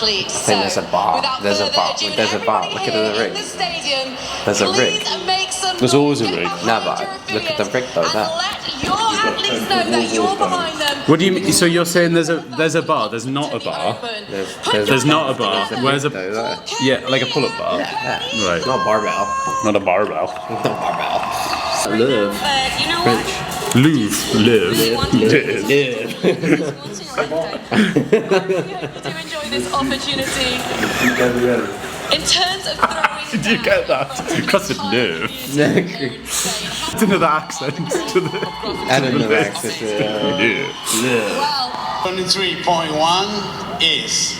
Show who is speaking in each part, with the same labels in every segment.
Speaker 1: athlete.
Speaker 2: I think there's a bar. There's a bar. There's a bar. Look at the rig. There's a rig.
Speaker 3: There's always a rig.
Speaker 2: No, but look at the rig though. There.
Speaker 1: Your athletes know that you're behind them.
Speaker 3: What do you mean? So you're saying there's a bar? There's not a bar. There's not a bar. Where's a? Yeah, like a pull-up bar.
Speaker 2: Yeah.
Speaker 3: Right.
Speaker 2: Not barbell.
Speaker 3: Not a barbell.
Speaker 2: Not barbell. Live.
Speaker 1: You know what?
Speaker 3: Live.
Speaker 1: I do enjoy this opportunity. In terms of throwing.
Speaker 3: Did you get that? Because it's nerve. It's another accent to the.
Speaker 2: And another accent to
Speaker 1: Well,
Speaker 4: 23.1 is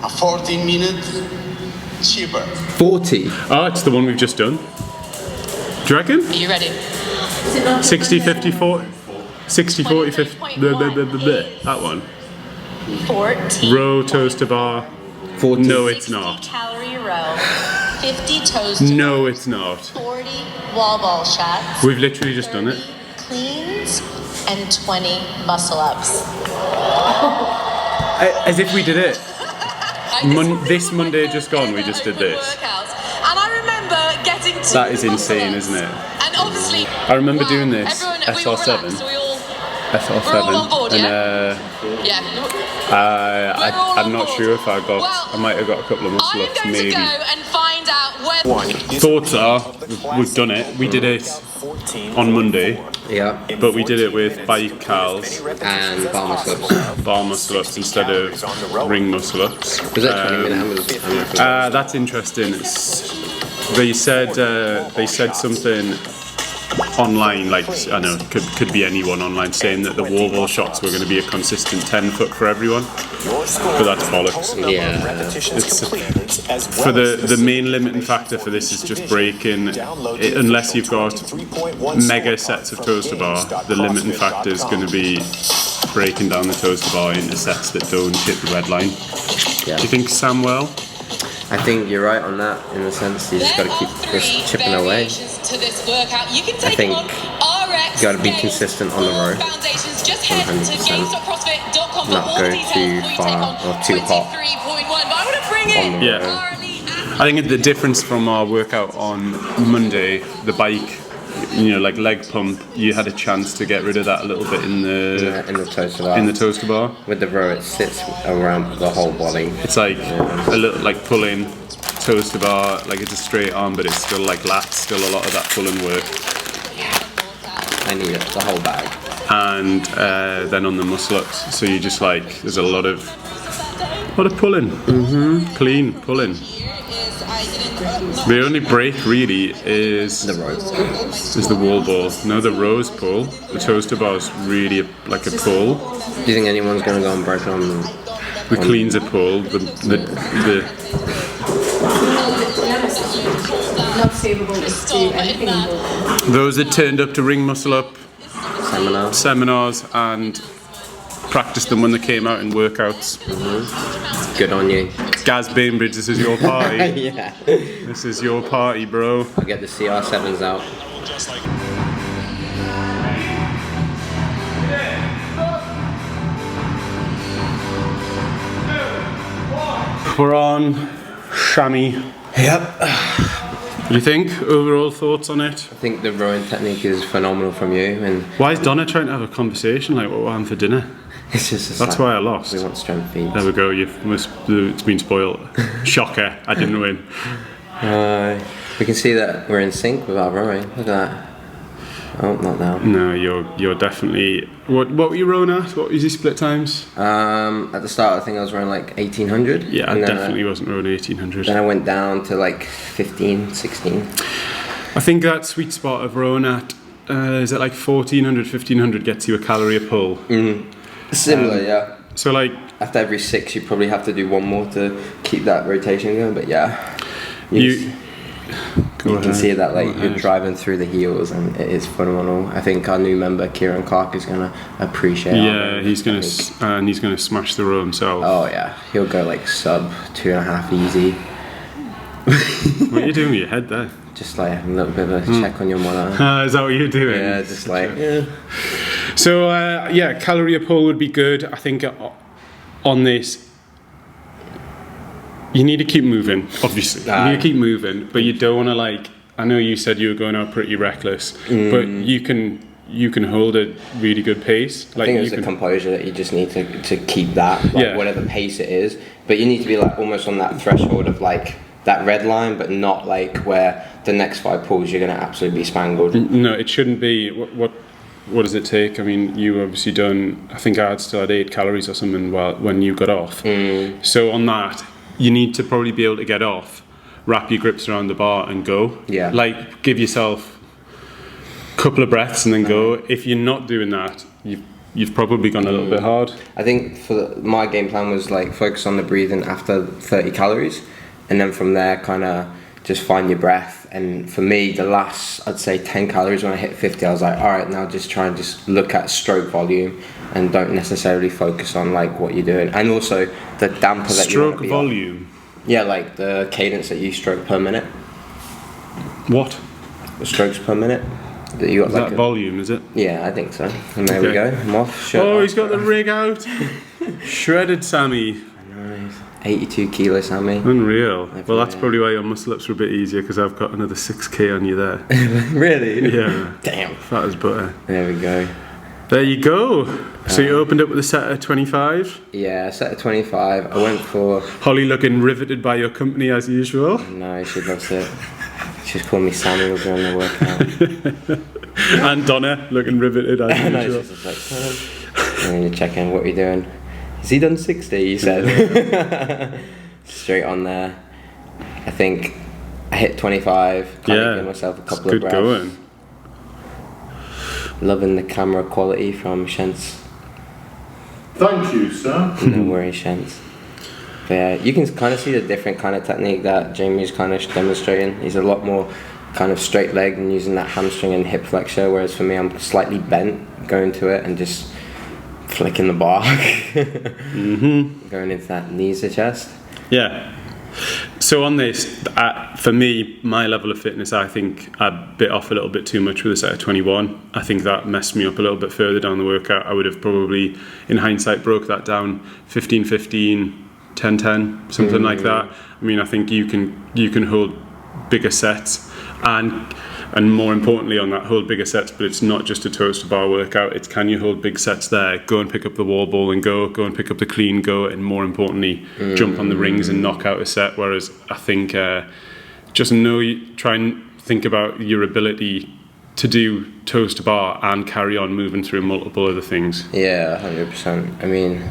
Speaker 4: a 14-minute cheaper.
Speaker 2: 40.
Speaker 3: Oh, it's the one we've just done. Do you reckon?
Speaker 1: are you ready?
Speaker 3: 60, 50, 40. 60, 40, 50. That one.
Speaker 1: 14.
Speaker 3: Row, toaster bar.
Speaker 2: 40.
Speaker 3: No, it's not.
Speaker 1: Calorie row. 50 toast.
Speaker 3: No, it's not.
Speaker 1: 40 wall ball shots.
Speaker 3: We've literally just done it.
Speaker 1: Cleans and 20 muscle ups.
Speaker 3: As if we did it. This Monday just gone, we just did this.
Speaker 1: And I remember getting to
Speaker 3: That is insane, isn't it?
Speaker 1: And obviously,
Speaker 3: I remember doing this,
Speaker 1: everyone, we all
Speaker 3: SR7.
Speaker 1: relaxed, so we all,
Speaker 3: SR7.
Speaker 1: we're all on board,
Speaker 3: and
Speaker 1: yeah?
Speaker 3: I'm not sure if I got. I might have got a couple of muscle
Speaker 1: I'm
Speaker 3: ups,
Speaker 1: going
Speaker 3: maybe.
Speaker 1: to go and find out where.
Speaker 3: Thoughts are, we've done it. We did it on Monday,
Speaker 2: Yeah.
Speaker 3: but we did it with bike curls,
Speaker 2: And bar muscle ups.
Speaker 3: bar muscle ups instead of ring muscle ups.
Speaker 2: Was that 20 minutes?
Speaker 3: That's interesting. They said something online, like I know could be anyone online, saying that the wall ball shots were going to be a consistent 10 foot for everyone, but that's bollocks.
Speaker 2: Yeah.
Speaker 3: It's, for the main limiting factor for this is just breaking. Unless you've got mega sets of toaster bar, the limiting factor is going to be breaking down the toaster bar into sets that don't hit the red line.
Speaker 2: Yeah.
Speaker 3: Do you think Samuel?
Speaker 2: I think you're right on that, in the sense you just got to keep just chipping away.
Speaker 1: To this workout. You can
Speaker 2: I
Speaker 1: take
Speaker 2: think
Speaker 1: on RX
Speaker 2: you got to be consistent on the row.
Speaker 1: Foundations. Just head to
Speaker 2: 100%.
Speaker 1: games.crossfit.com for
Speaker 2: Not
Speaker 1: more
Speaker 2: go
Speaker 1: details
Speaker 2: too
Speaker 1: before you
Speaker 2: far
Speaker 1: take on
Speaker 2: or too hot
Speaker 1: 23.1. But I want to bring
Speaker 2: on
Speaker 1: in
Speaker 2: the
Speaker 3: Yeah.
Speaker 2: row.
Speaker 1: our elite
Speaker 3: I think the difference from our workout on Monday, the bike, like leg pump, you had a chance to get rid of that a little bit in the
Speaker 2: toaster bar.
Speaker 3: toaster bar.
Speaker 2: With the row, it sits around the whole body.
Speaker 3: It's like a little like pulling toaster bar, like it's a straight arm, but it's still like lats, still a lot of that pulling work.
Speaker 2: I need it, the whole bag.
Speaker 3: And then on the muscle ups, so you just like there's a lot of pulling, clean pulling. The only break really is
Speaker 2: The row.
Speaker 3: the wall ball. No, the rose pull. The toaster bar is really like a pull.
Speaker 2: Do you think anyone's going to go and break on them?
Speaker 3: The clean's a pull. The
Speaker 5: Not favorable to anything.
Speaker 3: those that turned up to ring muscle up
Speaker 2: Seminar?
Speaker 3: seminars and practiced them when they came out in workouts.
Speaker 2: Good on you.
Speaker 3: Gaz Bainbridge, this is your party.
Speaker 2: Yeah.
Speaker 3: This is your party, bro.
Speaker 2: I'll get the CR7s out.
Speaker 3: We're on chamois.
Speaker 2: Yep.
Speaker 3: What do you think? Overall thoughts on it?
Speaker 2: I think the rowing technique is phenomenal from you, and
Speaker 3: Why is Donna trying to have a conversation like what we're having for dinner?
Speaker 2: it's just
Speaker 3: That's why I lost.
Speaker 2: we want strength feeds.
Speaker 3: There we go, it's been spoiled. Shocker, I didn't win.
Speaker 2: We can see that we're in sync with our rowing. Look at that. Oh, not now.
Speaker 3: No, you're definitely. What were you rowing at? What was your split times?
Speaker 2: At the start, I think I was rowing like 1800.
Speaker 3: Yeah, I
Speaker 2: and then
Speaker 3: definitely wasn't rowing 1800.
Speaker 2: Then I went down to like 15, 16.
Speaker 3: I think that sweet spot of rowing at is it like 1400, 1500 gets you a calorie a pull.
Speaker 2: Similar, yeah.
Speaker 3: So like
Speaker 2: After every 6, you probably have to do one more to keep that rotation going. But yeah, you can see that like you're driving through the heels, and it is phenomenal. I think our new member Kieran Clark is gonna appreciate.
Speaker 3: Yeah, he's gonna smash the row himself.
Speaker 2: Oh yeah, he'll go like sub 2.5 easy.
Speaker 3: What are you doing with your head there?
Speaker 2: Just like a little bit of a check on your monitor.
Speaker 3: Is that what you're doing?
Speaker 2: Yeah, just like
Speaker 3: So calorie a pull would be good. I think on this, You need to keep moving, obviously. You need to keep moving, but you don't want to like. I know you said you were going out pretty reckless, but you can hold a really good pace. Like,
Speaker 2: I think it's the composure that you just need to keep that, like, whatever pace it is. But you need to be like almost on that threshold of like that red line, but not like where the next 5 pulls you're going to absolutely be spangled.
Speaker 3: No, it shouldn't be. What does it take? I mean, you obviously done. I think I still had 8 calories or something when you got off. So on that, you need to probably be able to get off, wrap your grips around the bar and go. Yeah. Like, give yourself a couple of breaths and then go. If you're not doing that, you've probably gone a little bit hard.
Speaker 2: I think my game plan was like focus on the breathing after 30 calories, and then from there kind of just find your breath. And for me, the last, I'd say 10 calories when I hit 50, I was like, all right, now just try and just look at stroke volume and don't necessarily focus on like what you're doing. And also the damper that you want to be
Speaker 3: stroke volume?
Speaker 2: Yeah, like the cadence that you stroke per minute.
Speaker 3: What?
Speaker 2: The strokes per minute. That you got,
Speaker 3: is
Speaker 2: like
Speaker 3: that volume, is it?
Speaker 2: Yeah, I think so. And there we go. I'm off.
Speaker 3: He's got the rig out. Shredded Sammy.
Speaker 2: Nice. 82 kilo Sammy.
Speaker 3: Unreal. Well, that's probably why your muscle ups were a bit easier, because I've got another 6k on you there.
Speaker 2: Really?
Speaker 3: Yeah.
Speaker 2: Damn.
Speaker 3: Fat as butter.
Speaker 2: There we go.
Speaker 3: There you go. So you opened up with a set of 25?
Speaker 2: Yeah, a set of 25. I went for...
Speaker 3: Holly looking riveted by your company as usual.
Speaker 2: No, she loves it. She's called me Samuel during the workout.
Speaker 3: And Donna looking riveted as usual.
Speaker 2: No, she's just like, and then you check in, what are you doing? Has he done 60, you said? Straight on there. I think I hit 25. Kind of give myself a couple of breaths.
Speaker 3: Good going.
Speaker 2: Loving the camera quality from Shents.
Speaker 6: Thank you, sir.
Speaker 2: No worries, Shents. But yeah, you can kind of see the different kind of technique that Jamie's kind of demonstrating. He's a lot more kind of straight legged and using that hamstring and hip flexor, whereas for me I'm slightly bent going to it and just flicking the bar. Going into that knees to chest.
Speaker 3: Yeah. So on this, for me, my level of fitness, I think I bit off a little bit too much with a set of 21. I think that messed me up a little bit further down the workout. I would have probably, in hindsight, broke that down 15-15, 10-10, something like that. I mean, I think you can hold bigger sets, and more importantly on that, hold bigger sets, but it's not just a toes to bar workout. It's can you hold big sets there, go and pick up the wall ball and go and pick up the clean, go, and more importantly, jump on the rings and knock out a set. Whereas I think try and think about your ability to do toes to bar and carry on moving through multiple other things.
Speaker 2: Yeah, 100%. I mean,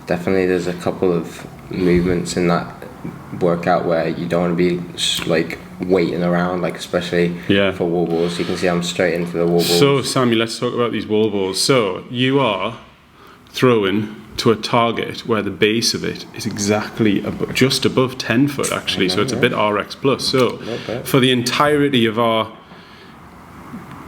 Speaker 2: definitely there's a couple of movements in that workout where you don't want to be like waiting around, like especially for wall balls. You can see I'm straight into the wall balls.
Speaker 3: So Sammy, let's talk about these wall balls. So you are throwing to a target where the base of it is exactly just above 10 foot actually, so it's a bit RX plus. So for the entirety of our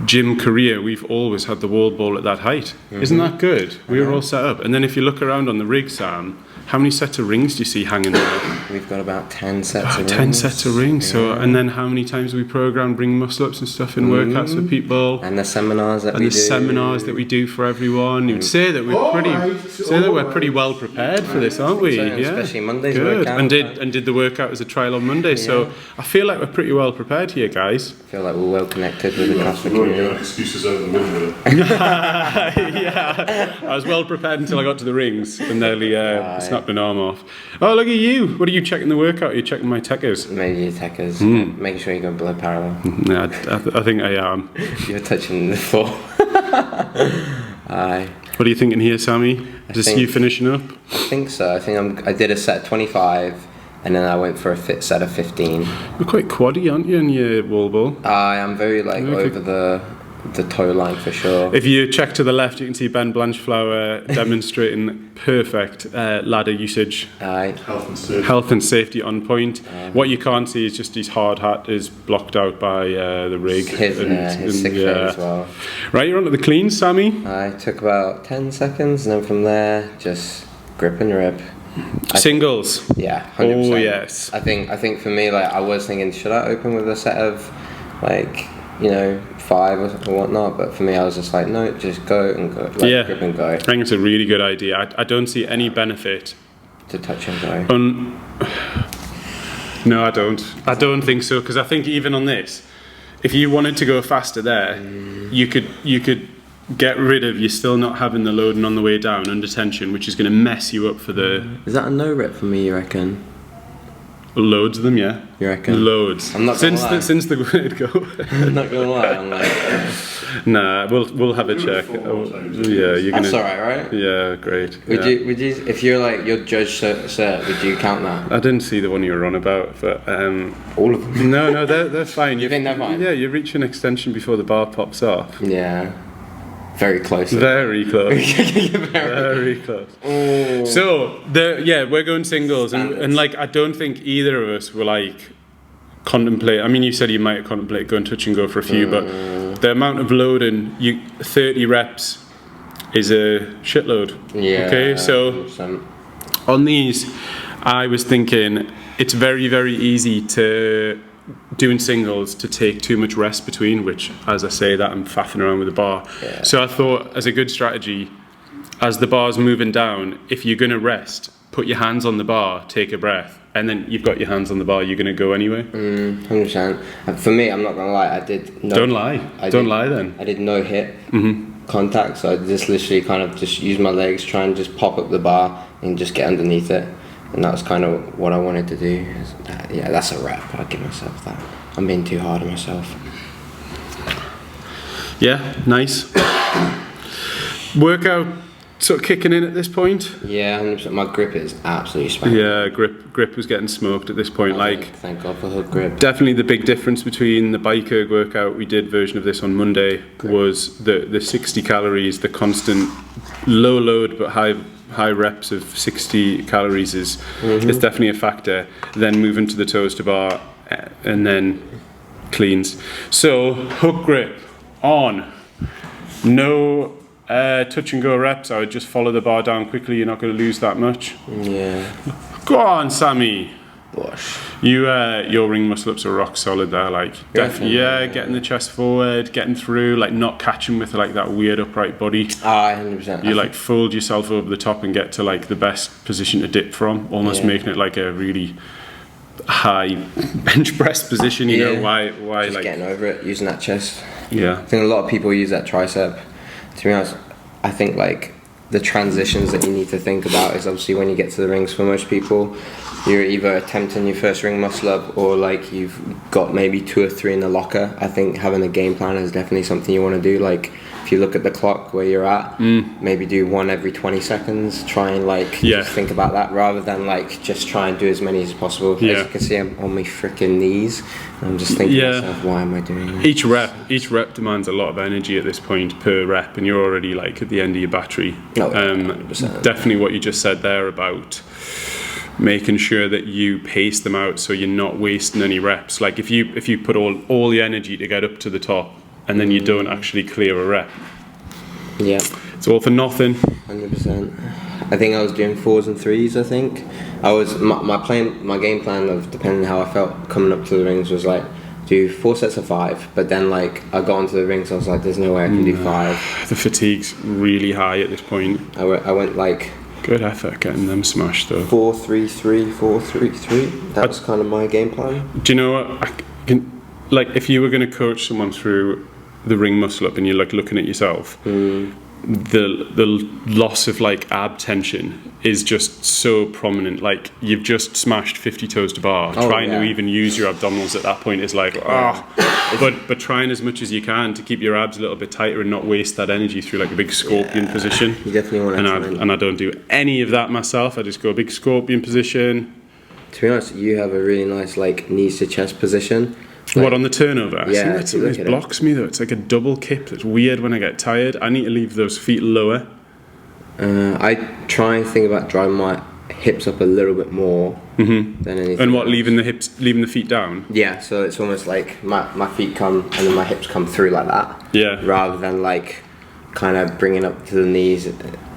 Speaker 3: gym career, we've always had the wall ball at that height. Isn't that good? We were all set up. And then if you look around on the rig, Sam, how many sets of rings do you see hanging there?
Speaker 2: We've got about 10 sets of rings.
Speaker 3: 10 sets of rings. So, and then how many times do we program bring muscle ups and stuff in workouts for people?
Speaker 2: And the seminars that
Speaker 3: we do for everyone. You'd say that we're pretty well prepared for this, aren't we?
Speaker 2: Especially Monday's workout.
Speaker 3: And did the workout as a trial on Monday. So I feel like we're pretty well prepared here, guys.
Speaker 2: I feel like we're well connected with the CrossFit community.
Speaker 6: Excuses out the window.
Speaker 3: Yeah, I was well prepared until I got to the rings and nearly snapped an arm off. Oh, look at you! What are you checking the workout? Are you checking my techers?
Speaker 2: Maybe your techers. Making sure you go blood parallel.
Speaker 3: Yeah, I think I am.
Speaker 2: You're touching the floor. Aye.
Speaker 3: What are you thinking here, Sammy? Is this you finishing up?
Speaker 2: I think so. I think I did a set 25. And then I went for a fit set of 15.
Speaker 3: You're quite quaddy, aren't you, in your wall ball?
Speaker 2: I am very over the toe line for sure.
Speaker 3: If you check to the left, you can see Ben Blanchflower demonstrating perfect ladder usage. Health and safety on point. What you can't see is just his hard hat is blocked out by the rig.
Speaker 2: His sick fit as well.
Speaker 3: Right, you're on to the cleans, Sammy.
Speaker 2: I took about 10 seconds, and then from there, just grip and rip.
Speaker 3: Singles.
Speaker 2: Yeah, 100%.
Speaker 3: Oh yes.
Speaker 2: I think for me, like I was thinking, should I open with a set of like 5 or whatnot? But for me, I was just like, no, just go and go. Grip and go.
Speaker 3: I think it's a really good idea. I don't see any benefit
Speaker 2: to touch and go.
Speaker 3: No, I don't. I don't think so, because I think even on this, if you wanted to go faster there, you could get rid of you still not having the loading on the way down under tension, which is going to mess you up for the...
Speaker 2: Is that a no rep for me, you reckon?
Speaker 3: Loads of them, yeah.
Speaker 2: You reckon?
Speaker 3: Loads.
Speaker 2: I'm not gonna lie.
Speaker 3: Since the word go.
Speaker 2: I'm not gonna lie, I'm like...
Speaker 3: Nah, we'll have a check. Yeah, you're gonna...
Speaker 2: That's alright, right?
Speaker 3: Yeah, great.
Speaker 2: Would you, if you're like your judge cert, would you count that?
Speaker 3: I didn't see the one you were on about, but
Speaker 2: All of them?
Speaker 3: no, they're fine.
Speaker 2: You think they're fine?
Speaker 3: Yeah, you reach an extension before the bar pops off.
Speaker 2: Yeah. Very close.
Speaker 3: Very close. Very close.
Speaker 2: Oh.
Speaker 3: So we're going singles, and like I don't think either of us were like contemplate. I mean, you said you might contemplate going touch and go for a few, but the amount of loading, 30 reps is a shitload.
Speaker 2: Yeah.
Speaker 3: Okay, so
Speaker 2: 100%.
Speaker 3: on these, I was thinking it's very, very easy to doing singles to take too much rest between, which, as I say that, I'm faffing around with the bar.
Speaker 2: Yeah.
Speaker 3: So I thought, as a good strategy, as the bar's moving down, if you're going to rest, put your hands on the bar, take a breath, and then you've got your hands on the bar, you're going to go anyway.
Speaker 2: 100%. And for me, I'm not gonna lie, I did no...
Speaker 3: Don't lie. Don't lie then.
Speaker 2: I did no hip contact, so I just literally kind of just use my legs, try and just pop up the bar and just get underneath it. And that was kind of what I wanted to do. Yeah, that's a wrap. I'll give myself that. I'm being too hard on myself.
Speaker 3: Yeah, nice. Workout sort of kicking in at this point.
Speaker 2: Yeah, 100%. My grip is absolutely spanking.
Speaker 3: Yeah, grip was getting smoked at this point.
Speaker 2: Thank God for hook grip.
Speaker 3: Definitely the big difference between the bike erg workout, we did version of this on Monday, was the 60 calories, the constant low load but high reps of 60 calories is definitely a factor. Then moving to the toes to bar and then cleans. So hook grip on, no touch and go reps. I would just follow the bar down quickly. You're not going to lose that much.
Speaker 2: Yeah.
Speaker 3: Go on, Sammy.
Speaker 2: Bosh.
Speaker 3: Your ring muscle ups are rock solid there. Like, getting the chest forward, getting through, like not catching with like that weird upright body.
Speaker 2: 100%.
Speaker 3: You like fold yourself over the top and get to like the best position to dip from, almost making it like a really high bench press position. You know why?
Speaker 2: Just
Speaker 3: like
Speaker 2: getting over it, using that chest.
Speaker 3: Yeah.
Speaker 2: I think a lot of people use that tricep. To be honest, I think like the transitions that you need to think about is obviously when you get to the rings. For most people, you're either attempting your first ring muscle up or like you've got maybe 2 or 3 in the locker. I think having a game plan is definitely something you want to do. Like if you look at the clock where you're at, maybe do 1 every 20 seconds. Try and like just think about that rather than like just try and do as many as possible. As you can see, I'm on my freaking knees. I'm just thinking to myself, why am I doing this?
Speaker 3: Each rep demands a lot of energy at this point per rep, and you're already like at the end of your battery.
Speaker 2: 100%.
Speaker 3: Definitely what you just said there about making sure that you pace them out so you're not wasting any reps. Like if you put all the energy to get up to the top and then you don't actually clear a rep, it's all for nothing.
Speaker 2: 100%. I think I was doing 4s and 3s. I think I was my game plan of depending on how I felt coming up to the rings was like do 4 sets of 5, but then like I got onto the rings, I was like, there's no way I can do 5.
Speaker 3: The fatigue's really high at this point.
Speaker 2: I went like
Speaker 3: good effort getting them smashed though.
Speaker 2: 4-3-3, 4-3-3. That was kind of my game plan.
Speaker 3: Do you know what? Like if you were going to coach someone through the ring muscle up and you're like looking at yourself, the loss of like ab tension is just so prominent. Like you've just smashed 50 toes to bar. Trying to even use your abdominals at that point is like but trying as much as you can to keep your abs a little bit tighter and not waste that energy through like a big scorpion position.
Speaker 2: You definitely want to
Speaker 3: and I don't do any of that myself. I just go a big scorpion position.
Speaker 2: To be honest, you have a really nice like knees to chest position. Like,
Speaker 3: what, on the turnover?
Speaker 2: Yeah,
Speaker 3: I think it blocks me though. It's like a double kip. It's weird when I get tired. I need to leave those feet lower.
Speaker 2: I try and think about driving my hips up a little bit more than anything.
Speaker 3: And what,
Speaker 2: else.
Speaker 3: leaving the feet down?
Speaker 2: Yeah, so it's almost like my feet come and then my hips come through like that.
Speaker 3: Yeah.
Speaker 2: Rather than like kind of bringing up to the knees,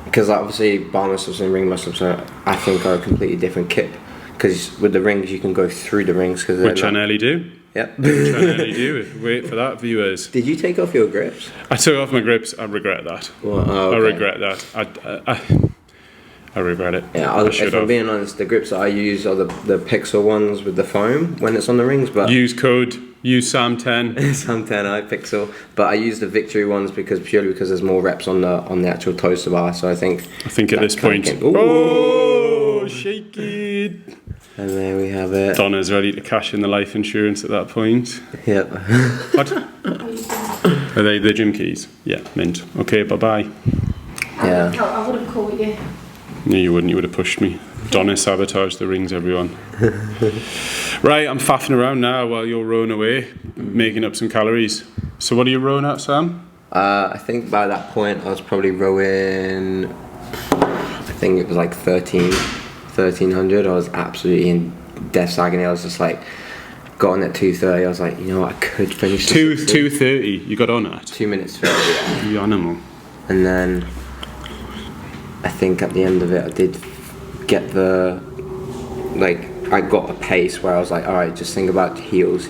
Speaker 2: because like, obviously bar muscles and ring muscles I think are a completely different kip. Because with the rings you can go through the rings.
Speaker 3: Which I nearly do.
Speaker 2: Yep.
Speaker 3: Which I nearly do. Wait for that, viewers.
Speaker 2: Did you take off your grips?
Speaker 3: I took off my grips. I regret that.
Speaker 2: Well, okay.
Speaker 3: I regret that. I regret it.
Speaker 2: Yeah, if I'm being honest, the grips that I use are the Pixel ones with the foam when it's on the rings. But
Speaker 3: use Sam10.
Speaker 2: Sam10 iPixel, but I use the Victory ones purely because there's more reps on the actual toaster bar. So I think
Speaker 3: at this point, shake it.
Speaker 2: And there we have it.
Speaker 3: Donna's ready to cash in the life insurance at that point.
Speaker 2: Yep.
Speaker 3: What? Are they the gym keys? Yeah, mint. Okay, bye-bye.
Speaker 2: Yeah.
Speaker 5: I would have caught you.
Speaker 3: No, you wouldn't. You would have pushed me. Donna sabotaged the rings, everyone. Right, I'm faffing around now while you're rowing away, making up some calories. So what are you rowing at, Sam?
Speaker 2: I think by that point I was probably rowing, I think it was like 1300. I was absolutely in death's agony. I was just like, got on at 2:30. I was like, you know what, I could finish this.
Speaker 3: 2:30. You got on at
Speaker 2: 2 minutes 30. Yeah.
Speaker 3: You animal.
Speaker 2: And then I think at the end of it, I did get I got a pace where I was like, all right, just think about heels.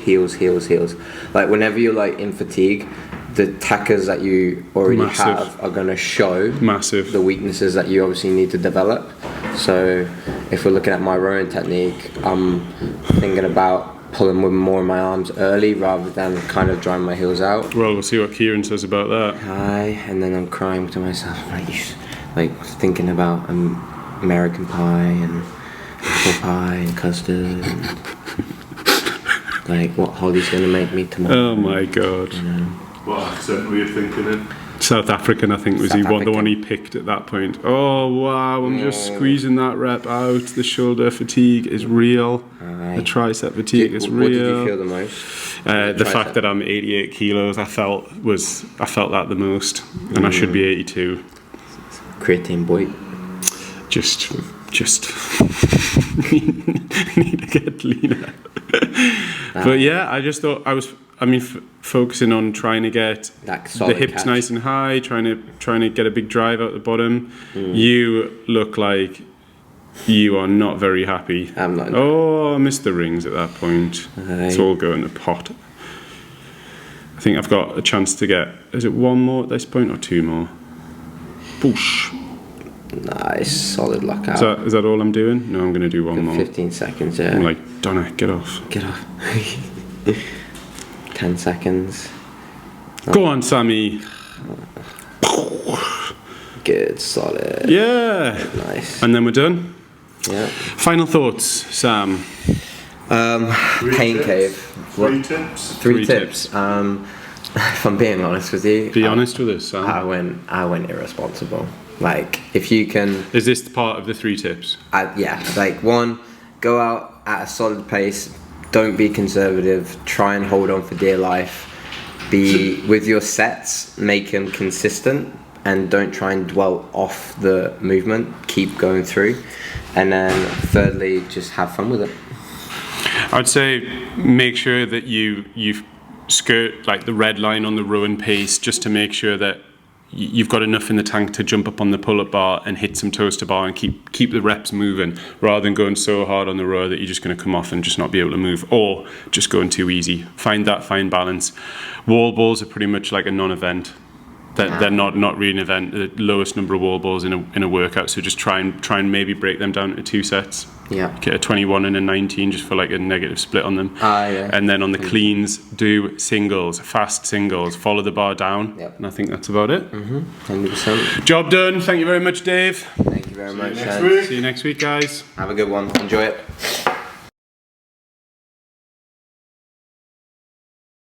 Speaker 2: Like whenever you're like in fatigue, the tackers that you already have are going to show the weaknesses that you obviously need to develop. So if we're looking at my rowing technique, I'm thinking about pulling with more of my arms early rather than kind of drying my heels out.
Speaker 3: Well, we'll see what Kieran says about that.
Speaker 2: And then I'm crying to myself, like thinking about American pie and apple pie and custard and like what Holly's going to make me tomorrow.
Speaker 3: Oh my god.
Speaker 2: You know.
Speaker 6: What accent were you thinking in?
Speaker 3: South African, I think, was the one he picked at that point. Oh wow, I'm just squeezing that rep out. The shoulder fatigue is real. The tricep fatigue is real.
Speaker 2: What did you feel the most?
Speaker 3: The fact that I'm 88 kilos, I felt that the most, and I should be 82.
Speaker 2: Creatine boy.
Speaker 3: Just need to get leaner. But yeah, I just thought focusing on trying to get the hips nice and high, trying to get a big drive out the bottom. You look like you are not very happy.
Speaker 2: I'm not.
Speaker 3: Oh, I missed the rings at that point. It's all going to pot. I think I've got a chance to get, is it one more at this point or two more? Boosh.
Speaker 2: Nice, solid lockout.
Speaker 3: Is that all I'm doing? No, I'm going to do one more.
Speaker 2: 15 seconds, yeah.
Speaker 3: I'm like, Donna, get off.
Speaker 2: 10 seconds.
Speaker 3: Go on, Sammy.
Speaker 2: Good, solid.
Speaker 3: Yeah.
Speaker 2: Nice.
Speaker 3: And then we're done?
Speaker 2: Yeah.
Speaker 3: Final thoughts, Sam?
Speaker 2: Pain cave.
Speaker 6: Three tips?
Speaker 2: Three tips. If I'm being honest with you.
Speaker 3: Be honest with us, Sam.
Speaker 2: I went irresponsible. Like, if you can...
Speaker 3: Is this part of the 3 tips?
Speaker 2: Yeah. Like, 1, go out at a solid pace. Don't be conservative. Try and hold on for dear life. Be with your sets. Make them consistent. And don't try and dwell off the movement. Keep going through. And then, thirdly, just have fun with it.
Speaker 3: I'd say make sure that you skirt like the red line on the rowing pace, just to make sure that you've got enough in the tank to jump up on the pull-up bar and hit some toaster bar and keep the reps moving, rather than going so hard on the row that you're just going to come off and just not be able to move, or just going too easy. Find that fine balance. Wall balls are pretty much like a non-event. They're not really an event. The lowest number of wall balls in a workout. So just try and maybe break them down into 2 sets.
Speaker 2: Yeah.
Speaker 3: Get a 21 and a 19 just for like a negative split on them.
Speaker 2: Yeah.
Speaker 3: And then on the cleans, do singles, fast singles. Follow the bar down.
Speaker 2: Yep.
Speaker 3: And I think that's about it.
Speaker 2: 100%.
Speaker 3: Job done. Thank you very much, Dave.
Speaker 2: Thank you very much.
Speaker 3: See you next week, guys.
Speaker 2: Have a good one. Enjoy it.